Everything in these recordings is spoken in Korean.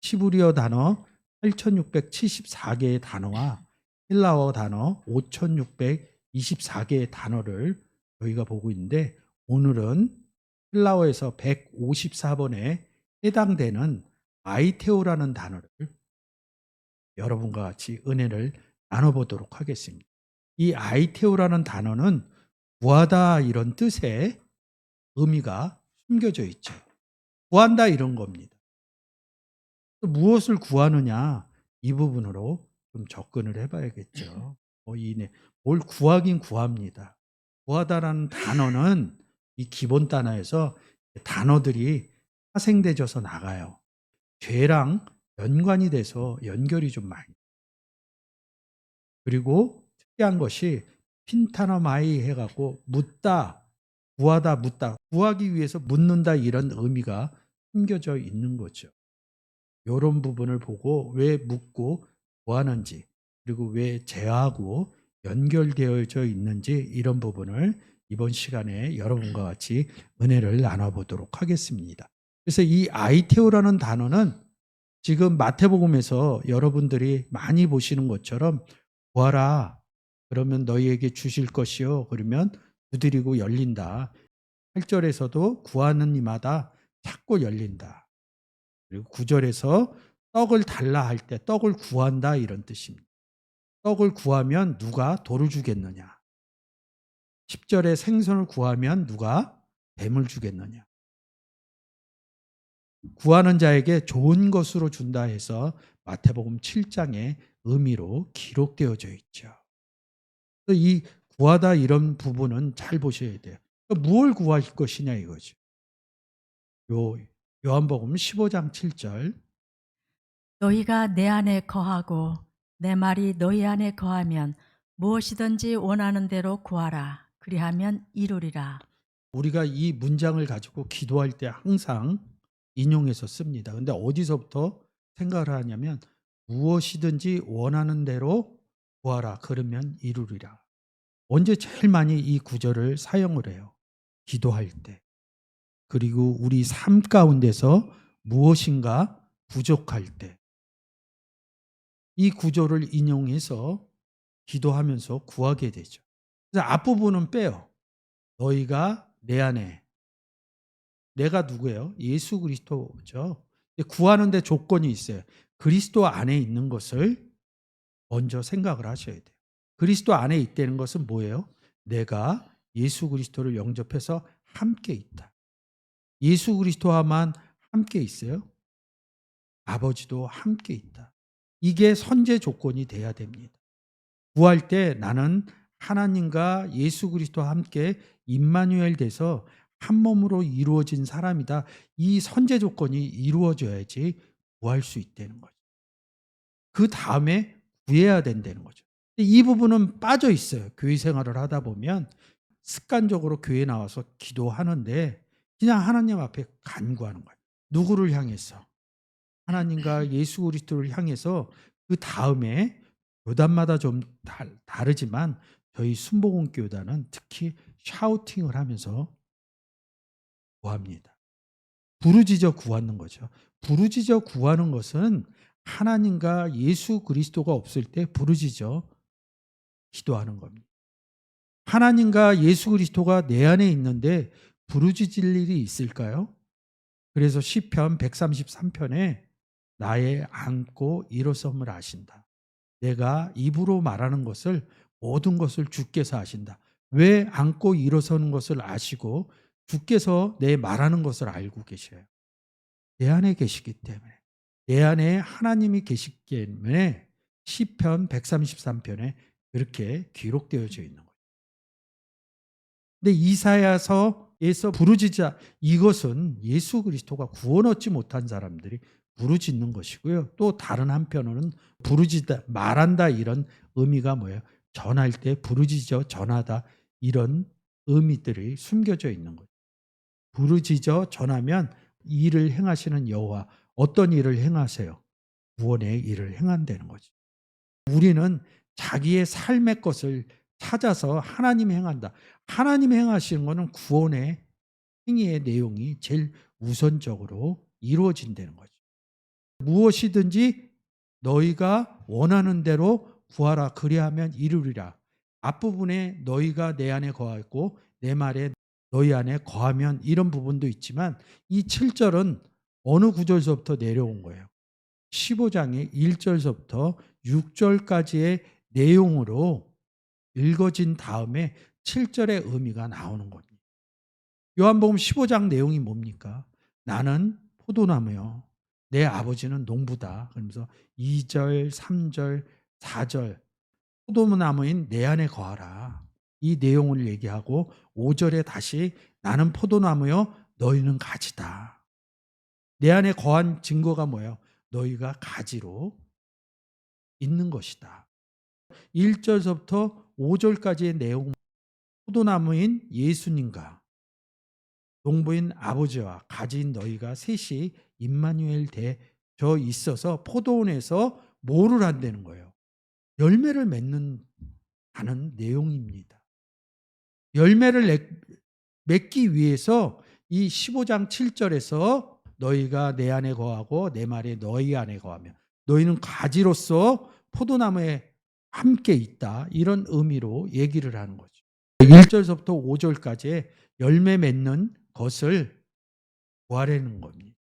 히브리어 단어 8,674개의 단어와 헬라어 단어 5,624개의 단어를 저희가 보고 있는데, 오늘은 헬라어에서 154번에 해당되는 아이테오라는 단어를 여러분과 같이 은혜를 나눠보도록 하겠습니다. 이 아이테오라는 단어는 구하다 이런 뜻의 의미가 숨겨져 있죠. 구한다 이런 겁니다. 또 무엇을 구하느냐, 이 부분으로 좀 접근을 해봐야겠죠. 뭘 구하긴 구합니다. 구하다라는 단어는 이 기본 단어에서 단어들이 파생되져서 나가요. 죄랑 연관이 돼서 연결이 좀 많이. 그리고 특이한 것이 핀타너마이 해갖고 묻다, 구하다, 묻다, 구하기 위해서 묻는다 이런 의미가 숨겨져 있는 거죠. 이런 부분을 보고 왜 묻고 구하는지, 그리고 왜 죄하고 연결되어져 있는지, 이런 부분을 이번 시간에 여러분과 같이 은혜를 나눠보도록 하겠습니다. 그래서 이 아이테오라는 단어는 지금 마태복음에서 여러분들이 많이 보시는 것처럼 구하라 그러면 너희에게 주실 것이요 그러면 두드리고 열린다. 8절에서도 구하는 이마다 찾고 열린다. 그리고 9절에서 떡을 달라 할 때 떡을 구한다 이런 뜻입니다. 떡을 구하면 누가 돌을 주겠느냐. 10절에 생선을 구하면 누가 뱀을 주겠느냐. 구하는 자에게 좋은 것으로 준다 해서 마태복음 7장의 의미로 기록되어져 있죠. 이 구하다 이런 부분은 잘 보셔야 돼요. 무엇을 구할 것이냐 이거죠. 요한복음 15장 7절. 너희가 내 안에 거하고 내 말이 너희 안에 거하면 무엇이든지 원하는 대로 구하라. 그리하면 이루리라. 우리가 이 문장을 가지고 기도할 때 항상 인용해서 씁니다. 근데 어디서부터 생각을 하냐면 무엇이든지 원하는 대로 구하라. 그러면 이루리라. 언제 제일 많이 이 구절을 사용을 해요? 기도할 때. 그리고 우리 삶 가운데서 무엇인가 부족할 때. 이 구절을 인용해서 기도하면서 구하게 되죠. 그래서 앞부분은 빼요. 너희가 내 안에. 내가 누구예요? 예수 그리스도죠. 구하는데 조건이 있어요. 그리스도 안에 있는 것을 먼저 생각을 하셔야 돼요. 그리스도 안에 있다는 것은 뭐예요? 내가 예수 그리스도를 영접해서 함께 있다. 예수 그리스도와만 함께 있어요? 아버지도 함께 있다. 이게 선제 조건이 돼야 됩니다. 구할 때 나는 하나님과 예수 그리스도와 함께 임마누엘 돼서 한 몸으로 이루어진 사람이다. 이 선제 조건이 이루어져야지 구할 수 있다는 거죠. 그 다음에 구해야 된다는 거죠. 이 부분은 빠져 있어요. 교회 생활을 하다 보면 습관적으로 교회 나와서 기도하는데 그냥 하나님 앞에 간구하는 거예요. 누구를 향해서? 하나님과 예수 그리스도를 향해서. 그 다음에 교단마다 좀 다르지만 저희 순복음교단은 특히 샤우팅을 하면서 구합니다. 부르짖어 구하는 거죠. 부르짖어 구하는 것은 하나님과 예수 그리스도가 없을 때 부르짖어 기도하는 겁니다. 하나님과 예수 그리스도가 내 안에 있는데 부르짖을 일이 있을까요? 그래서 시편 133편에 나의 안고 일어섬을 아신다. 내가 입으로 말하는 것을 모든 것을 주께서 아신다. 왜 안고 일어서는 것을 아시고 주께서 내 말하는 것을 알고 계셔요? 내 안에 계시기 때문에. 내 안에 하나님이 계시기 때문에 시편 133편에 그렇게 기록되어져 있는 거예요. 근데 이사야서에서 부르짖자, 이것은 예수 그리스도가 구원 얻지 못한 사람들이 부르짖는 것이고요. 또 다른 한편으로는 부르짖다, 말한다 이런 의미가 뭐예요? 전할 때 부르짖어 전하다 이런 의미들이 숨겨져 있는 거예요. 부르짖어 전하면 일을 행하시는 여호와, 어떤 일을 행하세요? 구원의 일을 행한다는 거죠. 우리는 자기의 삶의 것을 찾아서 하나님이 행한다. 하나님이 행하시는 것은 구원의 행위의 내용이 제일 우선적으로 이루어진다는 거죠. 무엇이든지 너희가 원하는 대로 구하라 그리하면 이루리라. 앞부분에 너희가 내 안에 거하고 내 말에 너희 안에 거하면 이런 부분도 있지만 이 7절은 어느 구절서부터 내려온 거예요. 15장의 1절서부터 6절까지의 내용으로 읽어진 다음에 7절의 의미가 나오는 겁니다. 요한복음 15장 내용이 뭡니까? 나는 포도나무요. 내 아버지는 농부다. 그러면서 2절, 3절, 4절 포도나무인 내 안에 거하라. 이 내용을 얘기하고 5절에 다시 나는 포도나무요. 너희는 가지다. 내 안에 거한 증거가 뭐예요? 너희가 가지로 있는 것이다. 1절서부터 5절까지의 내용 포도나무인 예수님과 농부인 아버지와 가지인 너희가 셋이 임마누엘 되어 있어서 포도원에서 뭐를 한다는 거예요? 열매를 맺는 하는 내용입니다. 열매를 맺기 위해서 이 15장 7절에서 너희가 내 안에 거하고 내 말이 너희 안에 거하며 너희는 가지로서 포도나무에 함께 있다. 이런 의미로 얘기를 하는 거죠. 1절서부터 5절까지 열매 맺는 것을 구하라는 겁니다.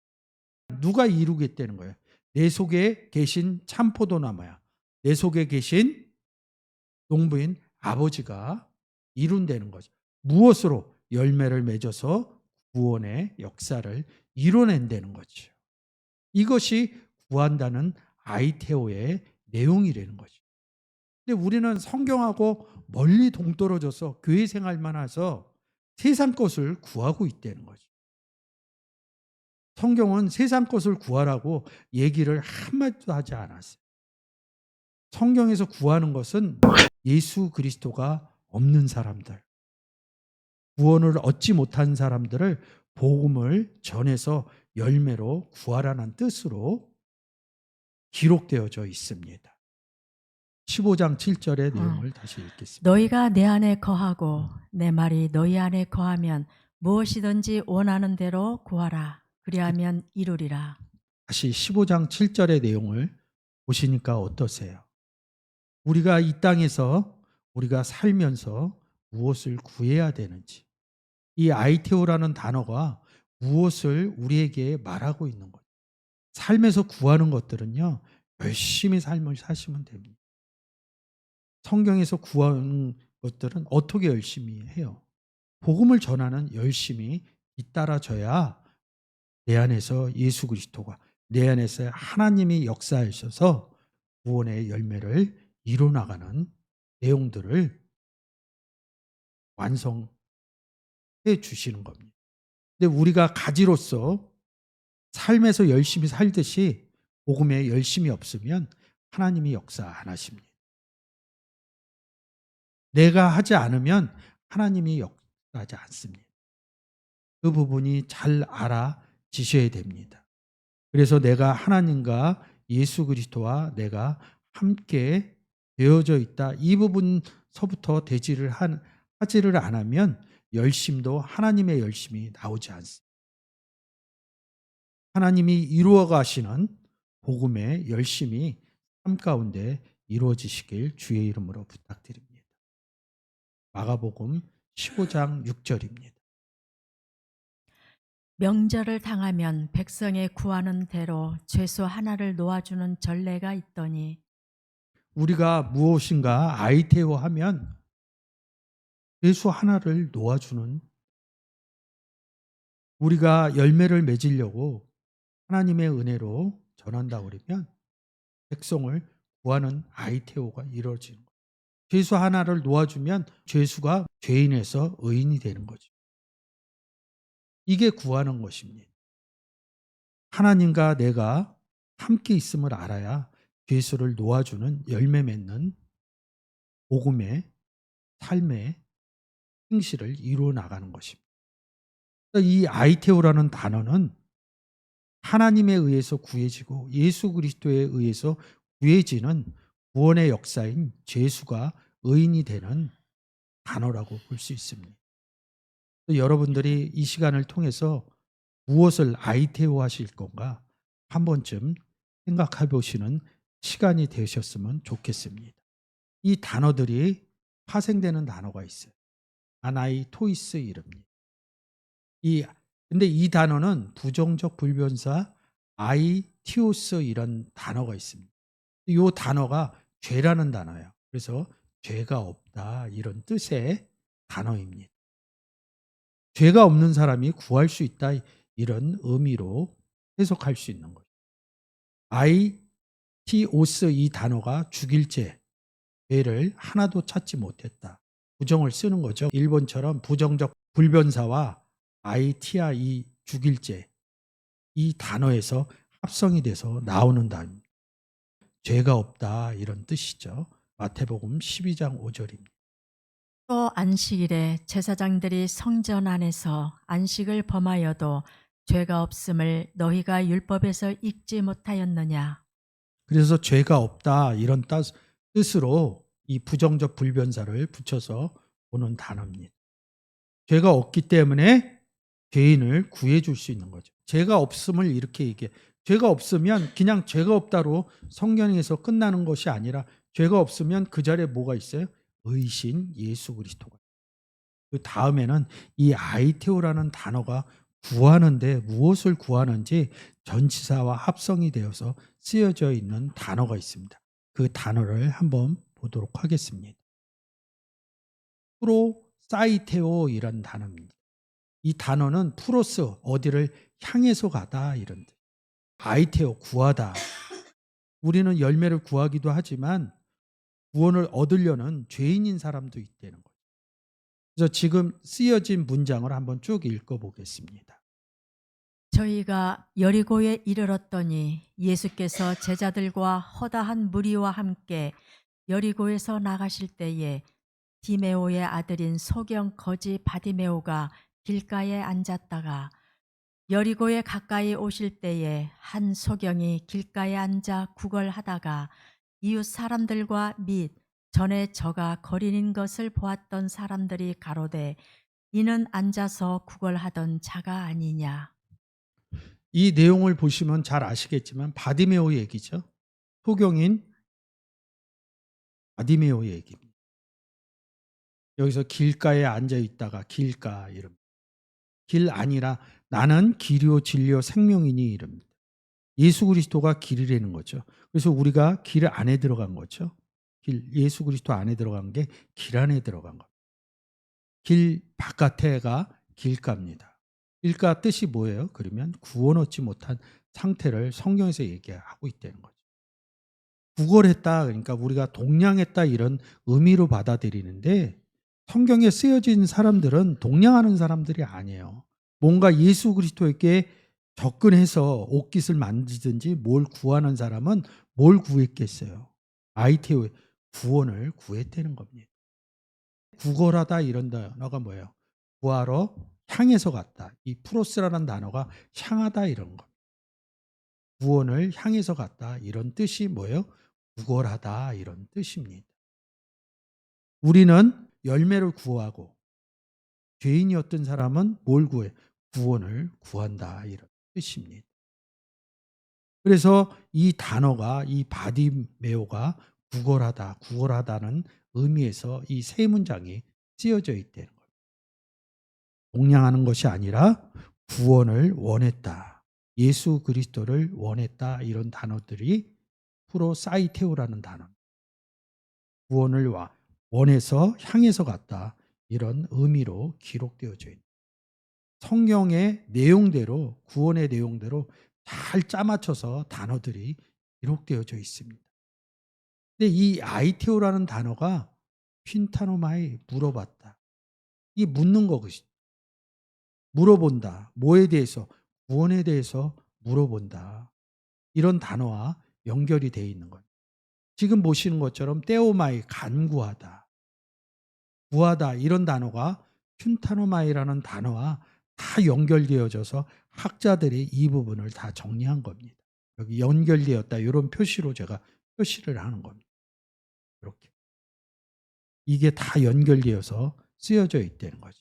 누가 이루겠다는 거예요? 내 속에 계신 참 포도나무야. 내 속에 계신 농부인 아버지가 이룬다는 거죠. 무엇으로? 열매를 맺어서 구원의 역사를 이뤄낸다는 거죠. 이것이 구한다는 아이테오의 내용이라는 거죠. 근데 우리는 성경하고 멀리 동떨어져서 교회 생활만 해서 세상 것을 구하고 있다는 거죠. 성경은 세상 것을 구하라고 얘기를 한마디도 하지 않았어요. 성경에서 구하는 것은 예수 그리스도가 없는 사람들, 구원을 얻지 못한 사람들을 복음을 전해서 열매로 구하라는 뜻으로 기록되어져 있습니다. 15장 7절의 내용을 다시 읽겠습니다. 너희가 내 안에 거하고 내 말이 너희 안에 거하면 무엇이든지 원하는 대로 구하라. 그리하면 이루리라. 다시 15장 7절의 내용을 보시니까 어떠세요? 우리가 이 땅에서 우리가 살면서 무엇을 구해야 되는지, 이 아이테오라는 단어가 무엇을 우리에게 말하고 있는 거예요. 삶에서 구하는 것들은요, 열심히 삶을 사시면 됩니다. 성경에서 구하는 것들은 어떻게 열심히 해요? 복음을 전하는 열심히 뒤따라져야 내 안에서 예수 그리스도가, 내 안에서 하나님이 역사하셔서 구원의 열매를 이뤄나가는 내용들을 완성해 주시는 겁니다. 근데 우리가 가지로서 삶에서 열심히 살듯이 복음에 열심이 없으면 하나님이 역사 안 하십니다. 내가 하지 않으면 하나님이 역사하지 않습니다. 그 부분이 잘 알아지셔야 됩니다. 그래서 내가 하나님과 예수 그리스도와 내가 함께 되어져 있다. 이 부분서부터 하지를 않으면 열심도 하나님의 열심이 나오지 않습니다. 하나님이 이루어 가시는 복음의 열심이 삶 가운데 이루어지시길 주의 이름으로 부탁드립니다. 마가복음 15장 6절입니다. 명절을 당하면 백성의 구하는 대로 죄수 하나를 놓아주는 전례가 있더니 우리가 무엇인가 아이테오 하면 죄수 하나를 놓아주는, 우리가 열매를 맺으려고 하나님의 은혜로 전한다 그러면 백성을 구하는 아이테오가 이루어지는 거예요. 죄수 하나를 놓아주면 죄수가 죄인에서 의인이 되는 거죠. 이게 구하는 것입니다. 하나님과 내가 함께 있음을 알아야 죄수를 놓아주는 열매 맺는 복음의 삶의 행실을 이루어 나가는 것입니다. 이 아이테오라는 단어는 하나님에 의해서 구해지고 예수 그리스도에 의해서 구해지는 구원의 역사인 죄수가 의인이 되는 단어라고 볼 수 있습니다. 또 여러분들이 이 시간을 통해서 무엇을 아이테오 하실 건가 한 번쯤 생각해 보시는 시간이 되셨으면 좋겠습니다. 이 단어들이 파생되는 단어가 있어요. 아나이 토이스 이름입니다. 근데 이 단어는 부정적 불변사 아이티오스 이런 단어가 있습니다. 이 단어가 죄라는 단어예요. 그래서 죄가 없다 이런 뜻의 단어입니다. 죄가 없는 사람이 구할 수 있다 이런 의미로 해석할 수 있는 거죠. 아이티오스 이 단어가 죽일 죄를 하나도 찾지 못했다. 부정을 쓰는 거죠. 일본처럼 부정적 불변사와 아이티아 이 죽일 죄 이 단어에서 합성이 돼서 나오는 단어입니다. 죄가 없다 이런 뜻이죠. 마태복음 12장 5절입니다. 또 안식일에 제사장들이 성전 안에서 안식을 범하여도 죄가 없음을 너희가 율법에서 읽지 못하였느냐. 그래서 죄가 없다 이런 뜻으로 이 부정적 불변사를 붙여서 보는 단어입니다. 죄가 없기 때문에 죄인을 구해 줄 수 있는 거죠. 죄가 없음을 이렇게 얘기해. 죄가 없으면 그냥 죄가 없다로 성경에서 끝나는 것이 아니라 죄가 없으면 그 자리에 뭐가 있어요? 의신 예수 그리스도가. 그 다음에는 이 아이테오라는 단어가 구하는데 무엇을 구하는지 전치사와 합성이 되어서 쓰여져 있는 단어가 있습니다. 그 단어를 한번 보도록 하겠습니다. 프로사이테오이라는 단어입니다. 이 단어는 프로스 어디를 향해서 가다 이런 뜻. 아이테오 구하다. 우리는 열매를 구하기도 하지만 구원을 얻으려는 죄인인 사람도 있다는 거죠. 그래서 지금 쓰여진 문장을 한번 쭉 읽어보겠습니다. 저희가 여리고에 이르렀더니 예수께서 제자들과 허다한 무리와 함께 여리고에서 나가실 때에 디메오의 아들인 소경 거지 바디메오가 길가에 앉았다가 여리고에 가까이 오실 때에 한 소경이 길가에 앉아 구걸하다가 이웃 사람들과 및 전에 저가 거린인 것을 보았던 사람들이 가로되 이는 앉아서 구걸하던 자가 아니냐. 이 내용을 보시면 잘 아시겠지만 바디메오 얘기죠. 소경인 바디메오 얘기입니다. 여기서 길가에 앉아 있다가 길가 이름. 길 아니라 나는 길이요 진리요 생명이니 이릅니다. 예수 그리스도가 길이라는 거죠. 그래서 우리가 길 안에 들어간 거죠. 예수 그리스도 안에 들어간 게 길 안에 들어간 거. 길 바깥에가 길가입니다. 길가 뜻이 뭐예요? 그러면 구원 얻지 못한 상태를 성경에서 얘기하고 있다는 거죠. 구걸했다 그러니까 우리가 동냥했다 이런 의미로 받아들이는데 성경에 쓰여진 사람들은 동냥하는 사람들이 아니에요. 뭔가 예수 그리스도에게 접근해서 옷깃을 만지든지 뭘 구하는 사람은 뭘 구했겠어요? 아이테오의 구원을 구했다는 겁니다. 구걸하다 이런 단어가 뭐예요? 구하러 향해서 갔다. 이 프로스라는 단어가 향하다 이런 거. 구원을 향해서 갔다 이런 뜻이 뭐예요? 구걸하다 이런 뜻입니다. 우리는 열매를 구하고 죄인이었던 사람은 뭘 구해? 구원을 구한다 이런 뜻입니다. 그래서 이 단어가 이 바디메오가 구걸하다는 의미에서 이 세 문장이 쓰여져 있다는 거예요. 동냥하는 것이 아니라 구원을 원했다. 예수 그리스도를 원했다. 이런 단어들이 프로사이테오라는 단어. 구원을 원해서 향해서 갔다. 이런 의미로 기록되어져 있는 성경의 내용대로 구원의 내용대로 잘 짜맞춰서 단어들이 기록되어져 있습니다. 근데 이 아이테오라는 단어가 퀸타노마이 물어봤다. 이 묻는 것이 물어본다. 뭐에 대해서? 구원에 대해서 물어본다. 이런 단어와 연결이 되어 있는 거예요. 지금 보시는 것처럼 떼오마이 간구하다. 구하다 이런 단어가 튠타노마이라는 단어와 다 연결되어져서 학자들이 이 부분을 다 정리한 겁니다. 여기 연결되었다 이런 표시로 제가 표시를 하는 겁니다. 이렇게. 이게 다 연결되어서 쓰여져 있다는 거죠.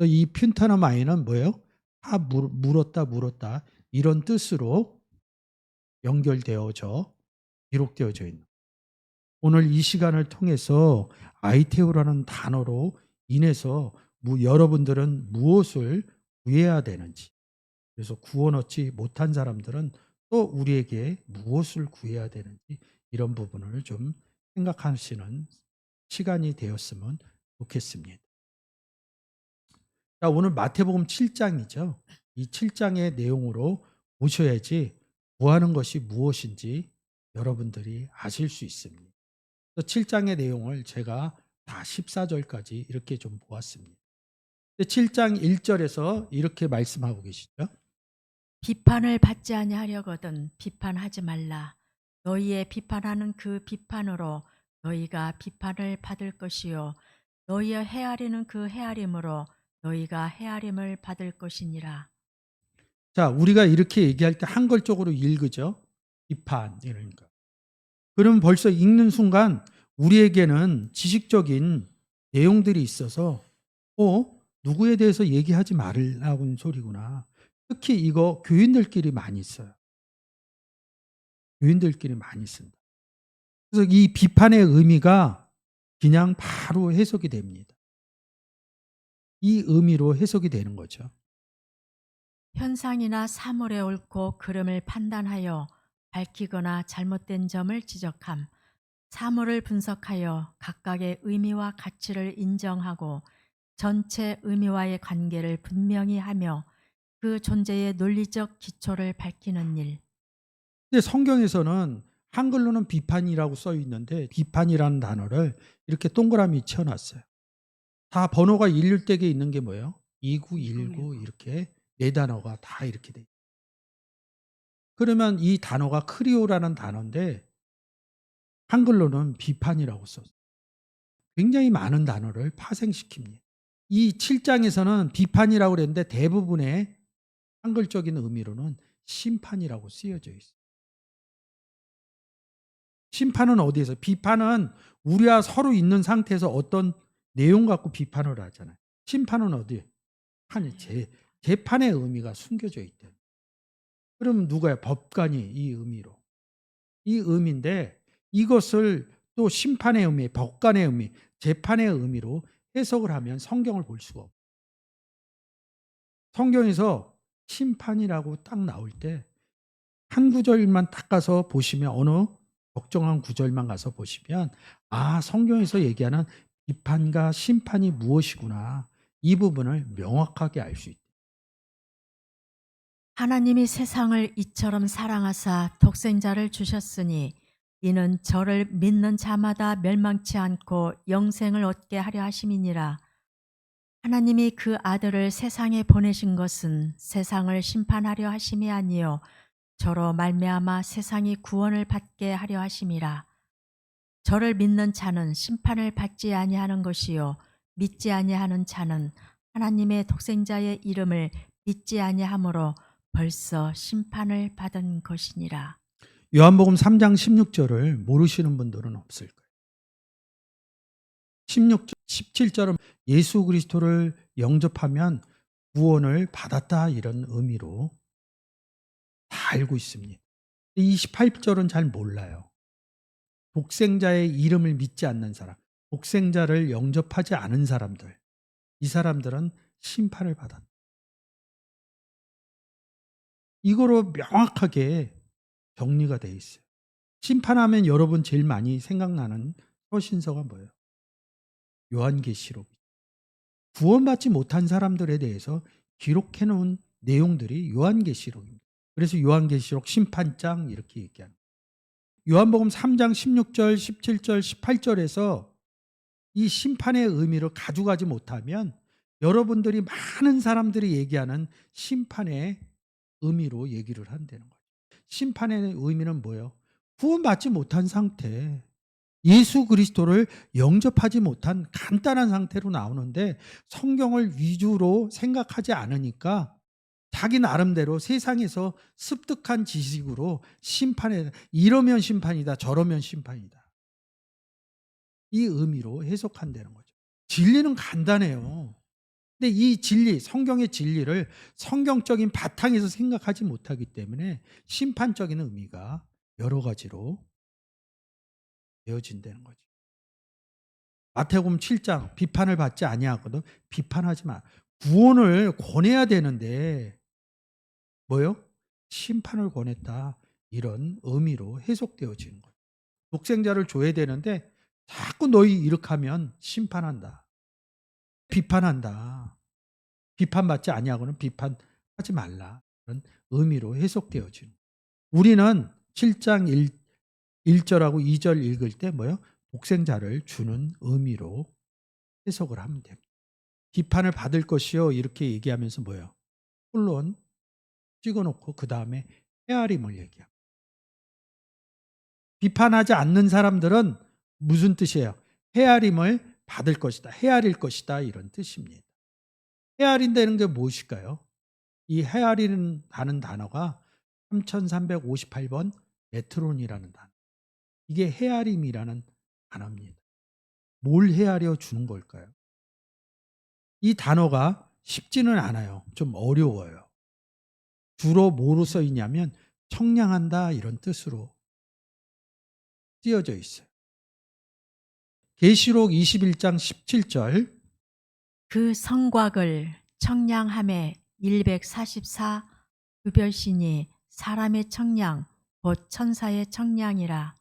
이 튠타노마이는 뭐예요? 다 물었다 이런 뜻으로 연결되어져 기록되어져 있는. 오늘 이 시간을 통해서 아이테오라는 단어로 인해서 여러분들은 무엇을 구해야 되는지, 그래서 구원 얻지 못한 사람들은 또 우리에게 무엇을 구해야 되는지 이런 부분을 좀 생각하시는 시간이 되었으면 좋겠습니다. 자, 오늘 마태복음 7장이죠. 이 7장의 내용으로 보셔야지 구하는 것이 무엇인지 여러분들이 아실 수 있습니다. 7장의 내용을 제가 다 14절까지 이렇게 좀 보았습니다. 7장 1절에서 이렇게 말씀하고 계시죠. 비판을 받지 아니하려거든 비판하지 말라. 너희의 비판하는 그 비판으로 너희가 비판을 받을 것이요 너희의 헤아리는 그 헤아림으로 너희가 헤아림을 받을 것이니라. 자, 우리가 이렇게 얘기할 때 한글적으로 읽으죠. 비판 이러니까. 그러면 벌써 읽는 순간 우리에게는 지식적인 내용들이 있어서 누구에 대해서 얘기하지 말라는 소리구나. 특히 이거 교인들끼리 많이 써요. 교인들끼리 많이 쓴다. 그래서 이 비판의 의미가 그냥 바로 해석이 됩니다. 이 의미로 해석이 되는 거죠. 현상이나 사물의 옳고 그름을 판단하여 밝히거나 잘못된 점을 지적함. 사물을 분석하여 각각의 의미와 가치를 인정하고 전체 의미와의 관계를 분명히 하며 그 존재의 논리적 기초를 밝히는 일. 근데 성경에서는 한글로는 비판이라고 써 있는데 비판이라는 단어를 이렇게 동그라미 쳐놨어요. 다 번호가 일률되게 있는 게 뭐예요? 2919 이렇게 네 단어가 다 이렇게 돼. 그러면 이 단어가 크리오라는 단어인데 한글로는 비판이라고 썼어요. 굉장히 많은 단어를 파생시킵니다. 이 7장에서는 비판이라고 그랬는데 대부분의 한글적인 의미로는 심판이라고 쓰여져 있어요. 심판은 어디에서? 비판은 우리와 서로 있는 상태에서 어떤 내용 갖고 비판을 하잖아요. 심판은 어디에? 재판의 의미가 숨겨져 있대. 그럼 누가요? 법관이 이 의미로. 이 의미인데 이것을 또 심판의 의미, 법관의 의미, 재판의 의미로 해석을 하면 성경을 볼 수가 없어요. 성경에서 심판이라고 딱 나올 때 한 구절만 딱 가서 보시면 어느 적정한 구절만 가서 보시면 성경에서 얘기하는 비판과 심판이 무엇이구나. 이 부분을 명확하게 알 수 있다. 하나님이 세상을 이처럼 사랑하사 독생자를 주셨으니 이는 저를 믿는 자마다 멸망치 않고 영생을 얻게 하려 하심이니라. 하나님이 그 아들을 세상에 보내신 것은 세상을 심판하려 하심이 아니요 저로 말미암아 세상이 구원을 받게 하려 하심이라. 저를 믿는 자는 심판을 받지 아니하는 것이요 믿지 아니하는 자는 하나님의 독생자의 이름을 믿지 아니하므로 벌써 심판을 받은 것이니라. 요한복음 3장 16절을 모르시는 분들은 없을 거예요. 16절, 17절은 예수 그리스도를 영접하면 구원을 받았다 이런 의미로 다 알고 있습니다. 28절은 잘 몰라요. 독생자의 이름을 믿지 않는 사람, 독생자를 영접하지 않은 사람들, 이 사람들은 심판을 받았다. 이거로 명확하게 정리가 돼 있어요. 심판하면 여러분 제일 많이 생각나는 서신서가 뭐예요? 요한계시록. 구원받지 못한 사람들에 대해서 기록해 놓은 내용들이 요한계시록입니다. 그래서 요한계시록 심판장 이렇게 얘기합니다. 요한복음 3장 16절, 17절, 18절에서 이 심판의 의미를 가져가지 못하면 여러분들이 많은 사람들이 얘기하는 심판의 의미로 얘기를 한다는 거죠. 심판의 의미는 뭐예요? 구원받지 못한 상태, 예수 그리스도를 영접하지 못한 간단한 상태로 나오는데 성경을 위주로 생각하지 않으니까 자기 나름대로 세상에서 습득한 지식으로 심판에 이러면 심판이다 저러면 심판이다 이 의미로 해석한다는 거죠. 진리는 간단해요. 근데 이 진리, 성경의 진리를 성경적인 바탕에서 생각하지 못하기 때문에 심판적인 의미가 여러 가지로 되어진다는 거죠. 마태복음 7장 비판을 받지 아니하거든 비판하지 마. 구원을 권해야 되는데 뭐요? 심판을 권했다. 이런 의미로 해석되어지는 거예요. 독생자를 줘야 되는데 자꾸 너희 이렇게 하면 심판한다. 비판한다. 비판받지 아니하고는 비판하지 말라. 그런 의미로 해석되어지는 거예요. 우리는 7장 1절하고 2절 읽을 때 뭐요? 독생자를 주는 의미로 해석을 하면 됩니다. 비판을 받을 것이요 이렇게 얘기하면서 뭐예요? 홀론 찍어놓고 그 다음에 헤아림을 얘기합니다. 비판하지 않는 사람들은 무슨 뜻이에요? 헤아림을 받을 것이다. 헤아릴 것이다. 이런 뜻입니다. 헤아린다는 게 무엇일까요? 이 헤아리는 단어가 3358번 메트론이라는 단어. 이게 헤아림이라는 단어입니다. 뭘 헤아려 주는 걸까요? 이 단어가 쉽지는 않아요. 좀 어려워요. 주로 뭐로 써 있냐면 청량한다 이런 뜻으로 쓰여져 있어요. 계시록 21장 17절 그 성곽을 청량함에 144 구별시니 사람의 청량 곧 천사의 청량이라.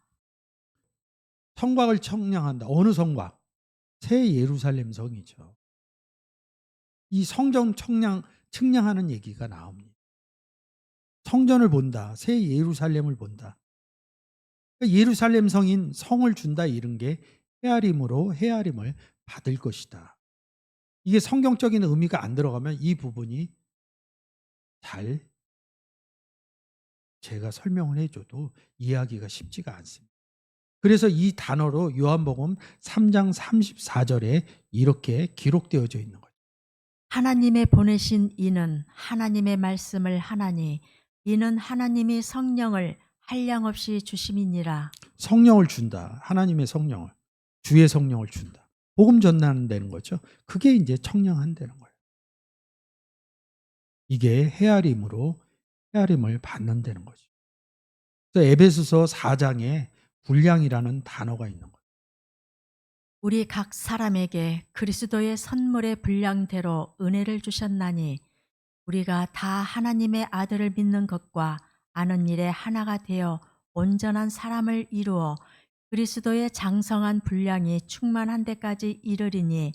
성곽을 청량한다. 어느 성곽? 새 예루살렘 성이죠. 이 성전 청량하는 얘기가 나옵니다. 성전을 본다. 새 예루살렘을 본다. 예루살렘 성인 성을 준다 이런 게 헤아림으로 헤아림을 받을 것이다. 이게 성경적인 의미가 안 들어가면 이 부분이 잘 제가 설명을 해줘도 이해하기가 쉽지가 않습니다. 그래서 이 단어로 요한복음 3장 34절에 이렇게 기록되어져 있는 거죠. 하나님의 보내신 이는 하나님의 말씀을 하나니 이는 하나님이 성령을 한량없이 주심이니라. 성령을 준다. 하나님의 성령을. 주의 성령을 준다. 복음 전하는다는 거죠. 그게 이제 청량한다는 거예요. 이게 헤아림으로 헤아림을 받는다는 거죠. 그래서 에베소서 4장에 분량이라는 단어가 있는 거예요. 우리 각 사람에게 그리스도의 선물의 분량대로 은혜를 주셨나니 우리가 다 하나님의 아들을 믿는 것과 아는 일에 하나가 되어 온전한 사람을 이루어 그리스도의 장성한 분량이 충만한 데까지 이르리니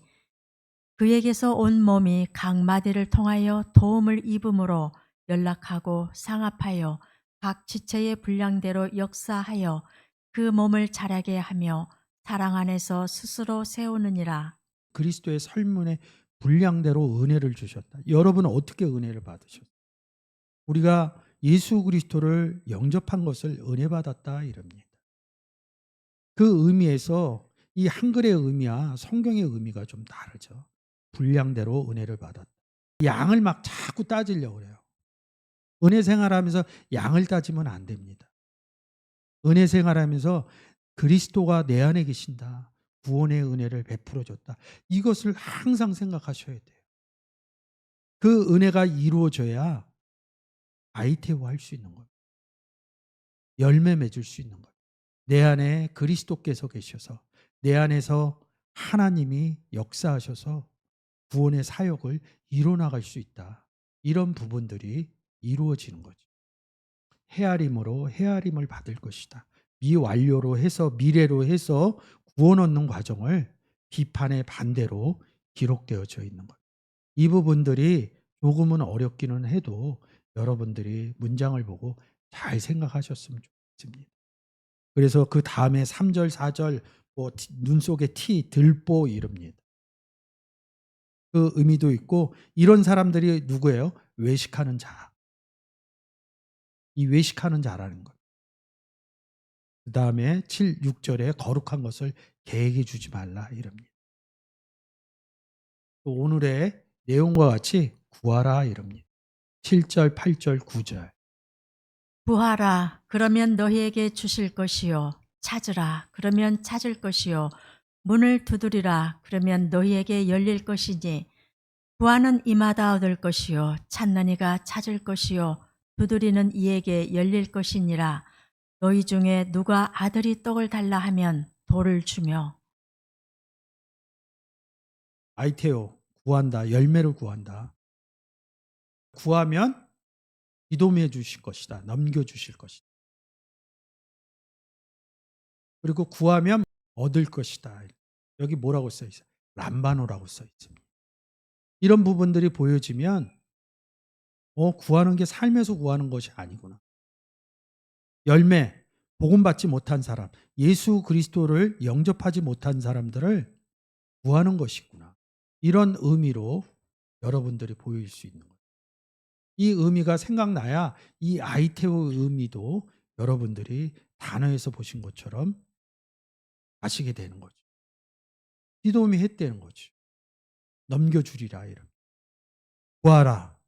그에게서 온 몸이 각 마디를 통하여 도움을 입음으로 연락하고 상합하여 각 지체의 분량대로 역사하여 그 몸을 자라게 하며 사랑 안에서 스스로 세우느니라. 그리스도의 설문의 분량대로 은혜를 주셨다. 여러분은 어떻게 은혜를 받으셨어요? 우리가 예수 그리스도를 영접한 것을 은혜 받았다 이럽니다. 그 의미에서 이 한글의 의미와 성경의 의미가 좀 다르죠. 분량대로 은혜를 받았다. 양을 막 자꾸 따지려고 그래요. 은혜 생활하면서 양을 따지면 안 됩니다. 은혜 생활하면서 그리스도가 내 안에 계신다. 구원의 은혜를 베풀어 줬다. 이것을 항상 생각하셔야 돼요. 그 은혜가 이루어져야 아이테오 할 수 있는 거예요. 열매 맺을 수 있는 거예요. 내 안에 그리스도께서 계셔서 내 안에서 하나님이 역사하셔서 구원의 사역을 이뤄나갈 수 있다. 이런 부분들이 이루어지는 거죠. 헤아림으로 헤아림을 받을 것이다. 미완료로 해서 미래로 해서 구원 얻는 과정을 비판의 반대로 기록되어져 있는 것. 이 부분들이 조금은 어렵기는 해도 여러분들이 문장을 보고 잘 생각하셨으면 좋겠습니다. 그래서 그 다음에 3절, 4절 뭐 눈 속에 티, 들보 이럽니다. 그 의미도 있고 이런 사람들이 누구예요? 외식하는 자. 이 외식하는 자라는 것. 그 다음에 7, 6절에 거룩한 것을 계획해 주지 말라 이럽니다. 또 오늘의 내용과 같이 구하라 이럽니다. 7절, 8절, 9절. 구하라 그러면 너희에게 주실 것이요 찾으라 그러면 찾을 것이요 문을 두드리라 그러면 너희에게 열릴 것이니 구하는 이마다 얻을 것이요 찾는 이가 찾을 것이요 두드리는 이에게 열릴 것이니라. 너희 중에 누가 아들이 떡을 달라 하면 돌을 주며. 아이테오, 구한다. 열매를 구한다. 구하면 기도해 주실 것이다. 넘겨 주실 것이다. 그리고 구하면 얻을 것이다. 여기 뭐라고 써 있어요? 람바노라고 써 있습니다. 이런 부분들이 보여지면 구하는 게 삶에서 구하는 것이 아니구나. 열매, 복음 받지 못한 사람, 예수 그리스도를 영접하지 못한 사람들을 구하는 것이구나. 이런 의미로 여러분들이 보일 수 있는 거예요. 이 의미가 생각나야 이 아이테오의 의미도 여러분들이 단어에서 보신 것처럼 아시게 되는 거죠. 디돔이 했다는 거죠. 넘겨주리라 이런. 구하라.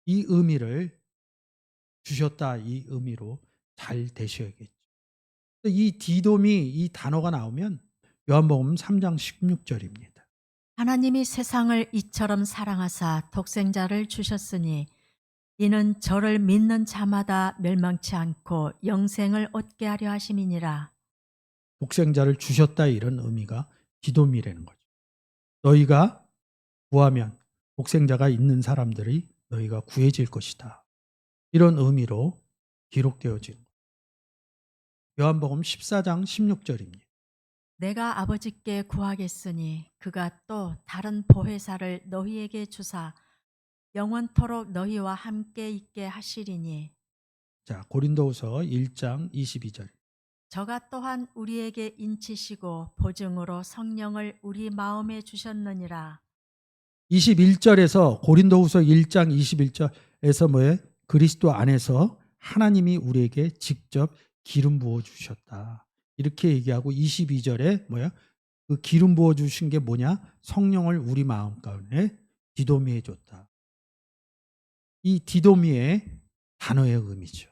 이 의미를 주셨다 이 의미로 잘 되셔야겠죠. 이 디돔이 이 단어가 나오면 요한복음 3장 16절입니다. 하나님이 세상을 이처럼 사랑하사 독생자를 주셨으니 이는 저를 믿는 자마다 멸망치 않고 영생을 얻게 하려 하심이니라. 독생자를 주셨다 이런 의미가 디돔이라는 거죠. 너희가 구하면 독생자가 있는 사람들이 너희가 구해질 것이다. 이런 의미로 기록되어진 거예요. 요한복음 14장 16절입니다. 내가 아버지께 구하겠으니 그가 또 다른 보혜사를 너희에게 주사 영원토록 너희와 함께 있게 하시리니 자, 고린도후서 1장 22절. 저가 또한 우리에게 인치시고 보증으로 성령을 우리 마음에 주셨느니라. 21절에서 고린도후서 1장 21절에서 뭐예요? 그리스도 안에서 하나님이 우리에게 직접 기름 부어 주셨다. 이렇게 얘기하고 22절에 뭐야? 그 기름 부어 주신 게 뭐냐? 성령을 우리 마음 가운데 디도미해 줬다. 이 디도미의 단어의 의미죠.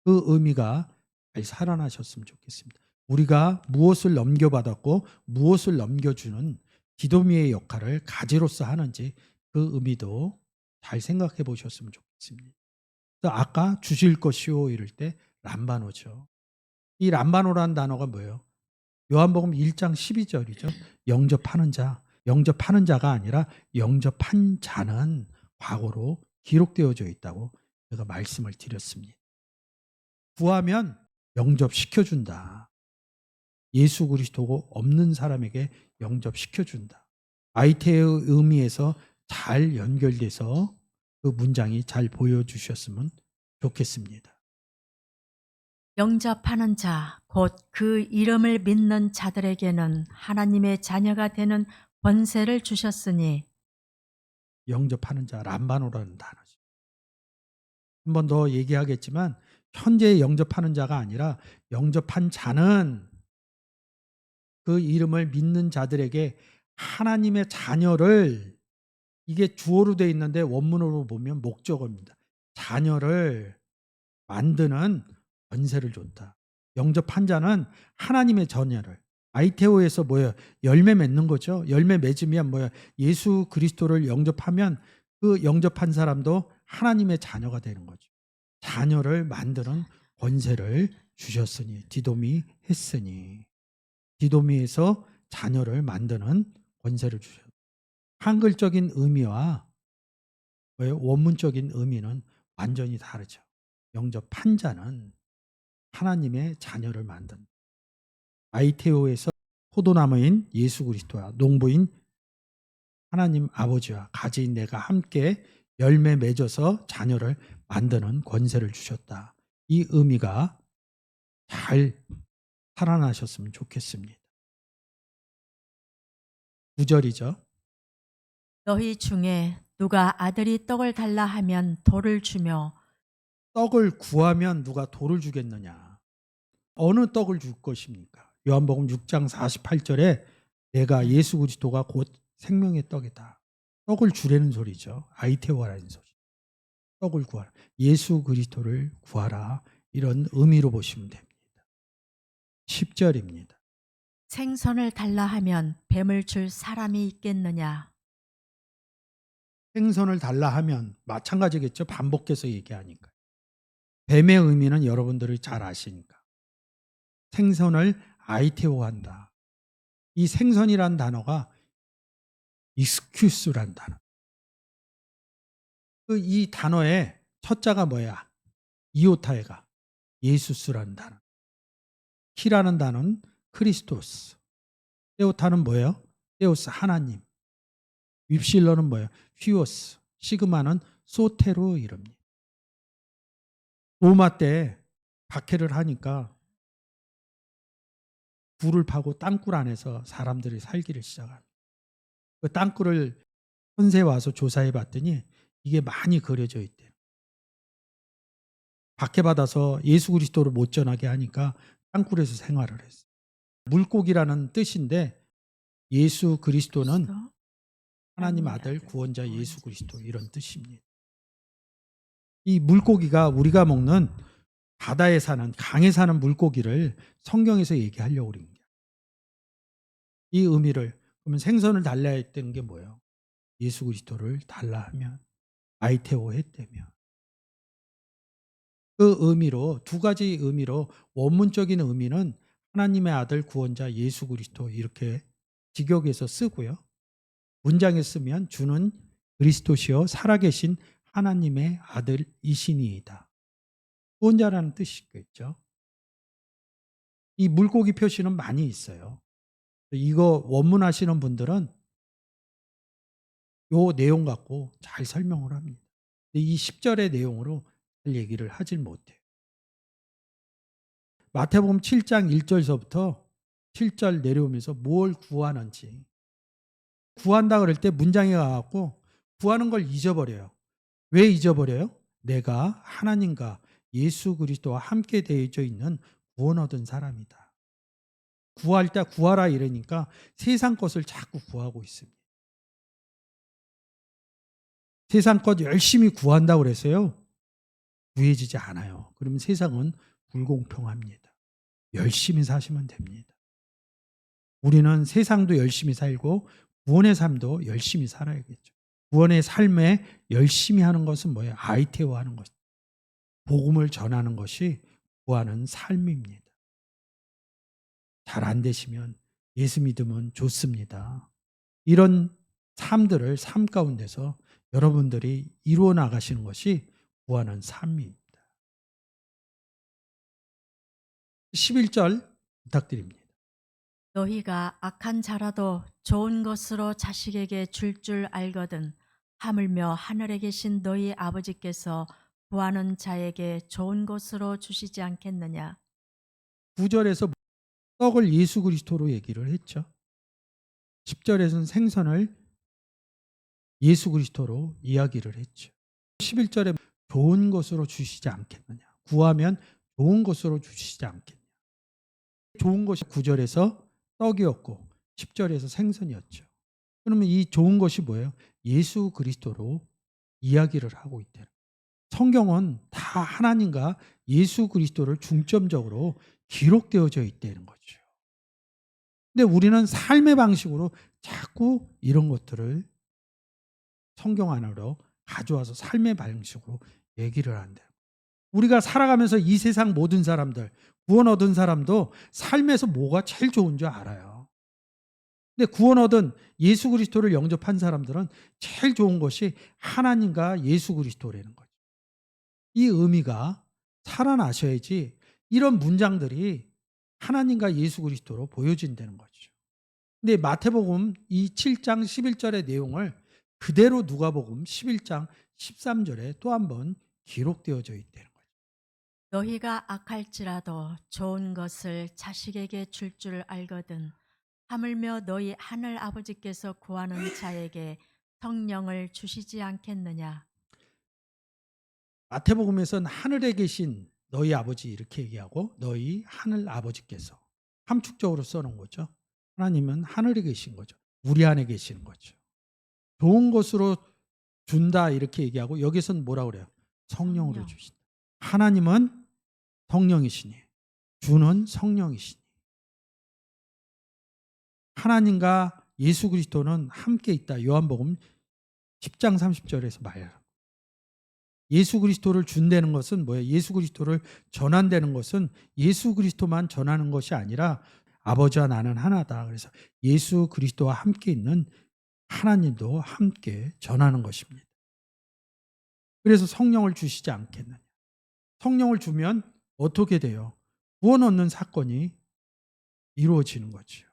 그 의미가 잘 살아나셨으면 좋겠습니다. 우리가 무엇을 넘겨받았고 무엇을 넘겨주는 디도미의 역할을 가지로서 하는지 그 의미도 잘 생각해 보셨으면 좋겠습니다. 아까 주실 것이요 이럴 때 람바노죠. 이 람바노라는 단어가 뭐예요? 요한복음 1장 12절이죠. 영접하는 자, 영접하는 자가 아니라 영접한 자는 과거로 기록되어져 있다고 제가 말씀을 드렸습니다. 구하면 영접시켜준다. 예수 그리스도가 없는 사람에게 영접시켜준다. 아이테의 의미에서 잘 연결돼서 그 문장이 잘 보여주셨으면 좋겠습니다. 영접하는 자, 곧 그 이름을 믿는 자들에게는 하나님의 자녀가 되는 권세를 주셨으니 영접하는 자, 람바노라는 단어죠. 한 번 더 얘기하겠지만 현재 영접하는 자가 아니라 영접한 자는 그 이름을 믿는 자들에게 하나님의 자녀를, 이게 주어로 되어 있는데 원문으로 보면 목적어입니다. 자녀를 만드는 권세를 줬다. 영접한 자는 하나님의 자녀를, 아이테오에서 뭐예요? 열매 맺는 거죠. 열매 맺으면 뭐예요? 예수 그리스도를 영접하면 그 영접한 사람도 하나님의 자녀가 되는 거죠. 자녀를 만드는 권세를 주셨으니, 디도미 했으니, 디도미에서 자녀를 만드는 권세를 주셨다. 한글적인 의미와 원문적인 의미는 완전히 다르죠. 영접한 자는 하나님의 자녀를 만든, 아이테오에서 포도나무인 예수 그리스도와 농부인 하나님 아버지와 가지인 내가 함께 열매 맺어서 자녀를 만드는 권세를 주셨다. 이 의미가 잘 살아나셨으면 좋겠습니다. 9절이죠. 너희 중에 누가 아들이 떡을 달라 하면 돌을 주며 떡을 구하면 누가 돌을 주겠느냐? 어느 떡을 줄 것입니까? 요한복음 6장 48절에 내가 예수 그리스도가 곧 생명의 떡이다. 떡을 주라는 소리죠. 아이테오라는 소리. 떡을 구하라. 예수 그리스도를 구하라. 이런 의미로 보시면 됩니다. 10절입니다. 생선을 달라 하면 뱀을 줄 사람이 있겠느냐? 생선을 달라 하면 마찬가지겠죠. 반복해서 얘기하니까. 뱀의 의미는 여러분들이 잘 아시니까. 생선을 아이테오한다. 이 생선이란 단어가 익스큐스란 단어. 이 단어의 첫 자가 뭐야? 이오타에가 예수스라는 단어. 키라는 단어는 크리스토스. 테오타는 뭐예요? 테오스 하나님. 윕실러는 뭐예요? 휘오스. 시그마는 소테로 이름입니다. 로마 때 박해를 하니까 굴을 파고 땅굴 안에서 사람들이 살기를 시작합니다. 그 땅굴을 현세에 와서 조사해 봤더니 이게 많이 그려져 있대요. 박해받아서 예수 그리스도를 못 전하게 하니까 땅굴에서 생활을 했어요. 물고기라는 뜻인데 예수 그리스도는 하나님 아들 구원자 예수 그리스도 이런 뜻입니다. 이 물고기가 우리가 먹는 바다에 사는 강에 사는 물고기를 성경에서 얘기하려고 그런 거예요. 이 의미를 그러면 생선을 달라 했던 게 뭐예요? 예수 그리스도를 달라 하면 아이테오 했다며. 그 의미로 두 가지 의미로 원문적인 의미는 하나님의 아들 구원자 예수 그리스도 이렇게 직역해서 쓰고요. 문장에 쓰면 주는 그리스도시요 살아계신 하나님의 아들이시니이다. 구원자라는 뜻이겠죠. 이 물고기 표시는 많이 있어요. 이거 원문 하시는 분들은 요 내용 갖고 잘 설명을 합니다. 이 10절의 내용으로 잘 얘기를 하질 못해요. 마태복음 7장 1절서부터 7절 내려오면서 뭘 구하는지 구한다 그럴 때 문장에 가갖고 구하는 걸 잊어버려요. 왜 잊어버려요? 내가 하나님과 예수 그리스도와 함께 되어져 있는 구원 얻은 사람이다. 구할 때 구하라 이러니까 세상 것을 자꾸 구하고 있습니다. 세상 것 열심히 구한다고 그래서요. 구해지지 않아요. 그러면 세상은 불공평합니다. 열심히 사시면 됩니다. 우리는 세상도 열심히 살고 구원의 삶도 열심히 살아야겠죠. 구원의 삶에 열심히 하는 것은 뭐예요? 아이테오 하는 것. 복음을 전하는 것이 구하는 삶입니다. 잘 안 되시면 예수 믿으면 좋습니다. 이런 삶들을 삶 가운데서 여러분들이 이루어 나가시는 것이 구하는 삶입니다. 11절 부탁드립니다. 너희가 악한 자라도 좋은 것으로 자식에게 줄 알거든 하물며 하늘에 계신 너희 아버지께서 구하는 자에게 좋은 것으로 주시지 않겠느냐. 9절에서 떡을 예수 그리스도로 얘기를 했죠. 10절에서는 생선을 예수 그리스도로 이야기를 했죠. 11절에 좋은 것으로 주시지 않겠느냐. 구하면 좋은 것으로 주시지 않겠느냐. 좋은 것이 9절에서 떡이었고 10절에서 생선이었죠. 그러면 이 좋은 것이 뭐예요? 예수 그리스도로 이야기를 하고 있대요. 성경은 다 하나님과 예수 그리스도를 중점적으로 기록되어져 있다는 거죠. 근데 우리는 삶의 방식으로 자꾸 이런 것들을 성경 안으로 가져와서 삶의 방식으로 얘기를 한대요. 우리가 살아가면서 이 세상 모든 사람들, 구원 얻은 사람도 삶에서 뭐가 제일 좋은 줄 알아요. 근데 구원 얻은 예수 그리스도를 영접한 사람들은 제일 좋은 것이 하나님과 예수 그리스도라는 거죠. 이 의미가 살아나셔야지 이런 문장들이 하나님과 예수 그리스도로 보여진다는 거죠. 근데 마태복음 이 7장 11절의 내용을 그대로 누가복음 11장 13절에 또 한 번 기록되어져 있다는 거죠. 너희가 악할지라도 좋은 것을 자식에게 줄 알거든 하물며 너희 하늘 아버지께서 구하는 자에게 성령을 주시지 않겠느냐. 마태복음에서는 하늘에 계신 너희 아버지 이렇게 얘기하고 너희 하늘 아버지께서 함축적으로 써놓은 거죠. 하나님은 하늘에 계신 거죠. 우리 안에 계시는 거죠. 좋은 것으로 준다 이렇게 얘기하고 여기서는 뭐라 그래요? 성령으로 성령. 주신다. 하나님은 성령이시니 주는 성령이시니 하나님과 예수 그리스도는 함께 있다. 요한복음 10장 30절에서 말해요. 예수 그리스도를 준다는 것은 뭐예요? 예수 그리스도를 전한다는 것은 예수 그리스도만 전하는 것이 아니라 아버지와 나는 하나다. 그래서 예수 그리스도와 함께 있는 하나님도 함께 전하는 것입니다. 그래서 성령을 주시지 않겠느냐. 성령을 주면 어떻게 돼요? 구원 얻는 사건이 이루어지는 거죠.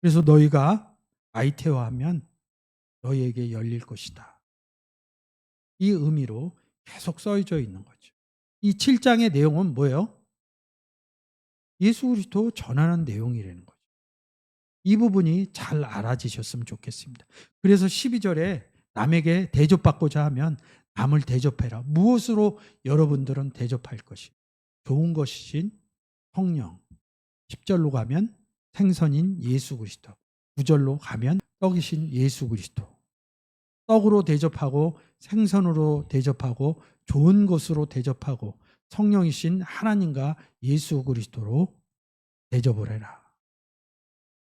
그래서 너희가 아이테오하면 너희에게 열릴 것이다. 이 의미로 계속 써져 있는 거죠. 이 7장의 내용은 뭐예요? 예수 그리스도 전하는 내용이라는 거죠. 이 부분이 잘 알아지셨으면 좋겠습니다. 그래서 12절에 남에게 대접받고자 하면 남을 대접해라. 무엇으로 여러분들은 대접할 것이? 좋은 것이신 성령. 10절로 가면 생선인 예수 그리스도. 9절로 가면 떡이신 예수 그리스도. 떡으로 대접하고 생선으로 대접하고 좋은 것으로 대접하고 성령이신 하나님과 예수 그리스도로 대접을 해라.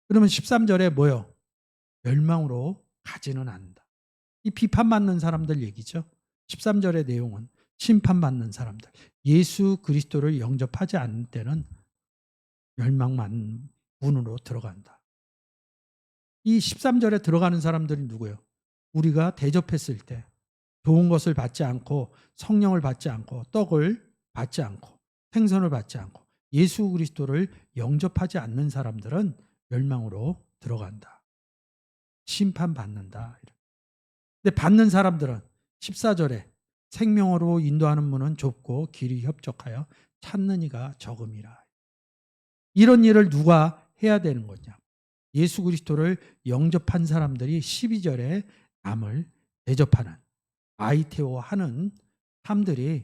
그러면 13절에 뭐요? 멸망으로 가지는 않는다. 이 비판받는 사람들 얘기죠. 13절의 내용은 심판받는 사람들. 예수 그리스도를 영접하지 않는 때는 멸망만 문으로 들어간다. 이 13절에 들어가는 사람들이 누구예요? 우리가 대접했을 때 좋은 것을 받지 않고 성령을 받지 않고 떡을 받지 않고 생선을 받지 않고 예수 그리스도를 영접하지 않는 사람들은 멸망으로 들어간다. 심판받는다. 근데 받는 사람들은 14절에 생명으로 인도하는 문은 좁고 길이 협적하여 찾는 이가 적음이라. 이런 일을 누가 해야 되는 거냐? 예수 그리스도를 영접한 사람들이 12절에 남을 대접하는 아이테오하는 삶들이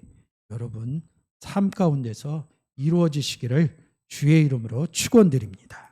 여러분 삶 가운데서 이루어지시기를 주의 이름으로 축원드립니다.